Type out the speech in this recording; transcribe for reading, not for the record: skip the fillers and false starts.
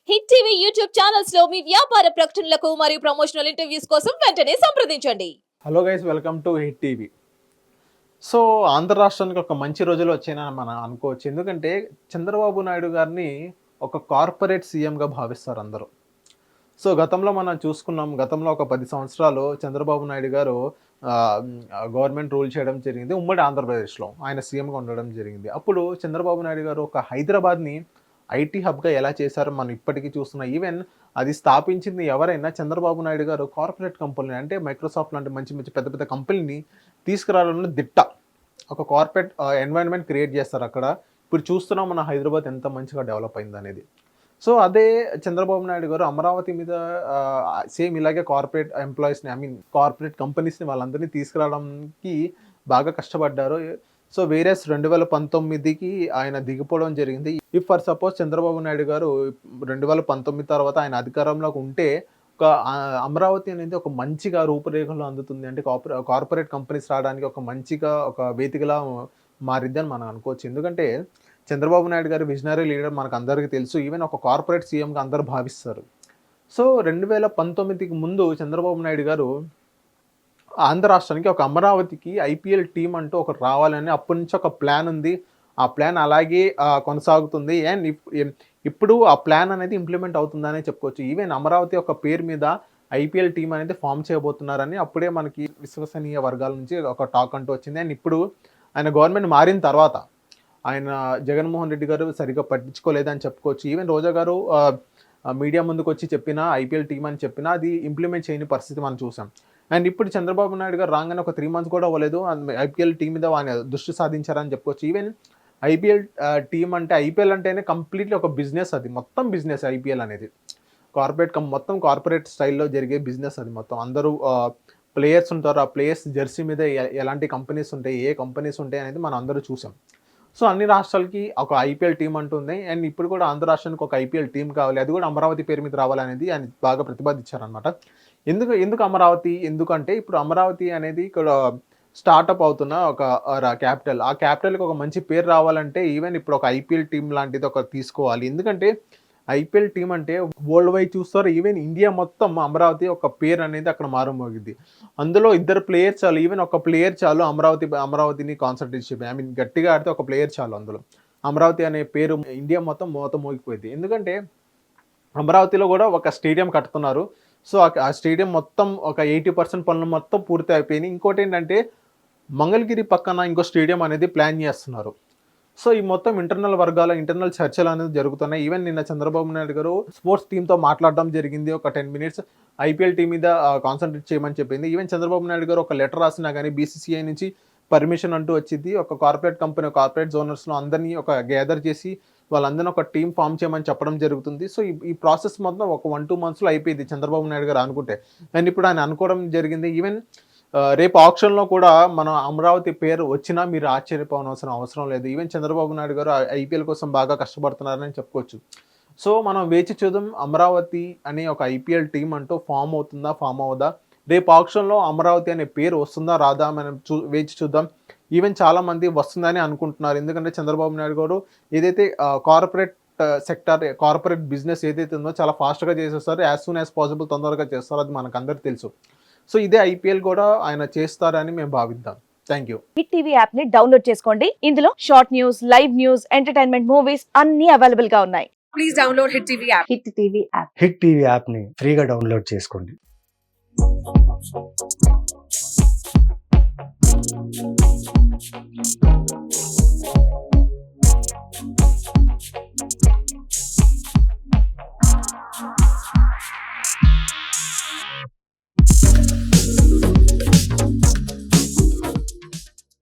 Hit TV YouTube channels లో మీ వ్యాపార ప్రకటనలకు మరియు ప్రమోషనల్ ఇంటర్వ్యూస్ కోసం వెంటనే సంప్రదించండి. Hello guys, welcome to hit TV. So Andhra రాష్ట్రానికి ఒక మంచి రోజులు వచ్చాయని మనం అనుకోవచ్చు. ఎందుకంటే చంద్రబాబు నాయుడు గారిని ఒక కార్పొరేట్ సీఎంగా భావిస్తారు అందరూ. సో గతంలో మనం చూసుకున్నాం, గతంలో ఒక 10 సంవత్సరాలు చంద్రబాబు నాయుడు గారు గవర్నమెంట్ రూల్ చేయడం జరిగింది ఉమ్మడి ఆంధ్రప్రదేశ్లో. ఆయన సీఎంగా ఉండడం జరిగింది. అప్పుడు చంద్రబాబు నాయుడు గారు ఒక హైదరాబాద్ని ఐటీ హబ్గా ఎలా చేశారో మనం ఇప్పటికీ చూస్తున్నాం. ఈవెన్ అది స్థాపించింది ఎవరైనా చంద్రబాబు నాయుడు గారు కార్పొరేట్ కంపెనీ అంటే మైక్రోసాఫ్ట్ లాంటి మంచి మంచి పెద్ద పెద్ద కంపెనీని తీసుకురావాలని దిట్ట ఒక కార్పొరేట్ ఎన్వైరన్మెంట్ క్రియేట్ చేస్తారు అక్కడ. ఇప్పుడు చూస్తున్నాం మన హైదరాబాద్ ఎంత మంచిగా డెవలప్ అయింది అనేది. సో అదే చంద్రబాబు నాయుడు గారు అమరావతి మీద సేమ్ ఇలాగే కార్పొరేట్ ఎంప్లాయీస్ని కార్పొరేట్ కంపెనీస్ని వాళ్ళందరినీ తీసుకురావడానికి బాగా కష్టపడ్డారు. సో వేరేస్ 2019కి ఆయన దిగిపోవడం జరిగింది. If for suppose Chandrababu Naidu గారు 2019 తర్వాత ఆయన అధికారంలోకి ఉంటే ఒక అమరావతి అనేది ఒక మంచిగా రూపురేఖలు అందుతుంది, అంటే కార్పొరేట్ కంపెనీస్ రావడానికి ఒక మంచిగా ఒక వేదికలా మారిద్దని మనం అనుకోవచ్చు. ఎందుకంటే చంద్రబాబు నాయుడు గారు విజనరీ లీడర్ మనకు అందరికీ తెలుసు. ఈవెన్ ఒక కార్పొరేట్ సీఎంగా అందరూ భావిస్తారు. సో 2019కి ముందు చంద్రబాబు నాయుడు గారు ఆంధ్ర రాష్ట్రానికి ఒక అమరావతికి ఐపీఎల్ టీం అంటూ ఒకటి రావాలని అప్పటి నుంచి ఒక ప్లాన్ ఉంది. ఆ ప్లాన్ అలాగే కొనసాగుతుంది. అండ్ ఇప్పుడు ఆ ప్లాన్ అనేది ఇంప్లిమెంట్ అవుతుందనే చెప్పుకోవచ్చు. ఈవెన్ అమరావతి ఒక పేరు మీద ఐపీఎల్ టీం అనేది ఫామ్ చేయబోతున్నారని అప్పుడే మనకి విశ్వసనీయ వర్గాల నుంచి ఒక టాక్ అంటూ వచ్చింది. అండ్ ఇప్పుడు ఆయన గవర్నమెంట్ మారిన తర్వాత ఆయన జగన్మోహన్ రెడ్డి గారు సరిగ్గా పట్టించుకోలేదని చెప్పుకోవచ్చు. ఈవెన్ రోజా గారు మీడియా ముందుకు వచ్చి చెప్పినా ఐపీఎల్ టీం అని చెప్పినా అది ఇంప్లిమెంట్ చేయని పరిస్థితి మనం చూసాం. అండ్ ఇప్పుడు చంద్రబాబు నాయుడు గారు రాగానే ఒక 3 months కూడా అవ్వలేదు ఐపీఎల్ టీం మీద ఆయన దృష్టి సాధించారని చెప్పుకోవచ్చు. ఈవెన్ ఐపీఎల్ టీం అంటే ఐపీఎల్ అంటేనే కంప్లీట్లీ ఒక బిజినెస్, అది మొత్తం బిజినెస్. ఐపీఎల్ అనేది మొత్తం కార్పొరేట్ స్టైల్లో జరిగే బిజినెస్. అది మొత్తం అందరూ ప్లేయర్స్ ఉంటారు. ఆ ప్లేయర్స్ జెర్సీ మీద ఎలాంటి కంపెనీస్ ఉంటాయి, ఏ కంపెనీస్ ఉంటాయి అనేది మనం అందరూ చూసాం. సో అన్ని రాష్ట్రాలకి ఒక ఐపీఎల్ టీం అంటుంది. అండ్ ఇప్పుడు కూడా ఆంధ్ర రాష్ట్రానికి ఒక ఐపీఎల్ టీం కావాలి, అది కూడా అమరావతి పేరు మీద రావాలనేది ఆయన బాగా ప్రతిపాదించారనమాట. ఎందుకు అమరావతి? ఎందుకంటే ఇప్పుడు అమరావతి అనేది ఇక్కడ స్టార్టప్ అవుతున్న ఒక క్యాపిటల్. ఆ క్యాపిటల్కి ఒక మంచి పేరు రావాలంటే ఈవెన్ ఇప్పుడు ఒక ఐపీఎల్ టీం లాంటిది ఒక తీసుకోవాలి. ఎందుకంటే ఐపీఎల్ టీం అంటే వరల్డ్ వైడ్ చూస్తారు. ఈవెన్ ఇండియా మొత్తం అమరావతి ఒక పేరు అనేది అక్కడ మారుమోగింది. అందులో 2 ప్లేయర్స్ చాలు, ఈవెన్ ఒక ప్లేయర్ చాలు అమరావతిని కాన్సన్ట్రేట్ చేయాలి. గట్టిగా ఆడితే ఒక ప్లేయర్ చాలు. అందులో అమరావతి అనే పేరు ఇండియా మొత్తం మోగిపోయింది. ఎందుకంటే అమరావతిలో కూడా ఒక స్టేడియం కట్టుతున్నారు. సో ఆ స్టేడియం మొత్తం ఒక 80% పనులు మొత్తం పూర్తి అయిపోయినాయి. ఇంకోటి ఏంటంటే మంగళగిరి పక్కన ఇంకో స్టేడియం అనేది ప్లాన్ చేస్తున్నారు. సో ఈ మొత్తం ఇంటర్నల్ చర్చలు అనేది జరుగుతున్నాయి. ఈవెన్ నిన్న చంద్రబాబు నాయుడు గారు స్పోర్ట్స్ టీంతో మాట్లాడడం జరిగింది. ఒక 10 minutes ఐపీఎల్ టీం మీద కాన్సన్ట్రేట్ చేయమని చెప్పింది. ఈవెన్ చంద్రబాబు నాయుడు గారు ఒక లెటర్ రాసినా కానీ బీసీసీఐ నుంచి పర్మిషన్ అంటూ వచ్చింది. ఒక కార్పొరేట్ జోనర్స్లో అందరినీ ఒక గ్యాదర్ చేసి వాళ్ళందరినీ ఒక టీం ఫామ్ చేయమని చెప్పడం జరుగుతుంది. సో ఈ ప్రాసెస్ మొత్తం ఒక 1-2 monthsలో అయిపోయింది చంద్రబాబు నాయుడు గారు అనుకుంటే. అండ్ ఇప్పుడు ఆయన అనుకోవడం జరిగింది. ఈవెన్ రేపు ఆప్షన్లో కూడా మన అమరావతి పేరు వచ్చినా మీరు ఆశ్చర్యపోవాల్సిన అవసరం లేదు. ఈవెన్ చంద్రబాబు నాయుడు గారు ఐపీఎల్ కోసం బాగా కష్టపడుతున్నారని చెప్పుకోవచ్చు. సో మనం వేచి చూద్దాం, అమరావతి అనే ఒక ఐపీఎల్ టీం అంటూ ఫామ్ అవుతుందా, ఫామ్ అవ్వదా. రేపు ఆప్షన్లో అమరావతి అనే పేరు వస్తుందా రాదా మనం వేచి చూద్దాం. ఈవెన్ చాలామంది వస్తుందని అనుకుంటున్నారు. ఎందుకంటే చంద్రబాబు నాయుడు గారు ఏదైతే కార్పొరేట్ సెక్టర్, కార్పొరేట్ బిజినెస్ ఏదైతే ఉందో చాలా ఫాస్ట్గా చేసేస్తారు. యాజ్ సూన్ యాజ్ పాసిబుల్ తొందరగా చేస్తారు, అది మనకు అందరికీ తెలుసు. సో ఇదే ఐపీఎల్ కూడా ఆయన చేస్తారని మేము భావిద్దాం. Thank you. Hit TV app ని డౌన్లోడ్ చేసుకోండి. ఇందులో short news, live news, entertainment movies అన్ని అవైలబుల్ గా ఉన్నాయి. Please download hit TV app. Hit TV app. Hit TV app ని ఫ్రీగా డౌన్లోడ్ చేసుకోండి.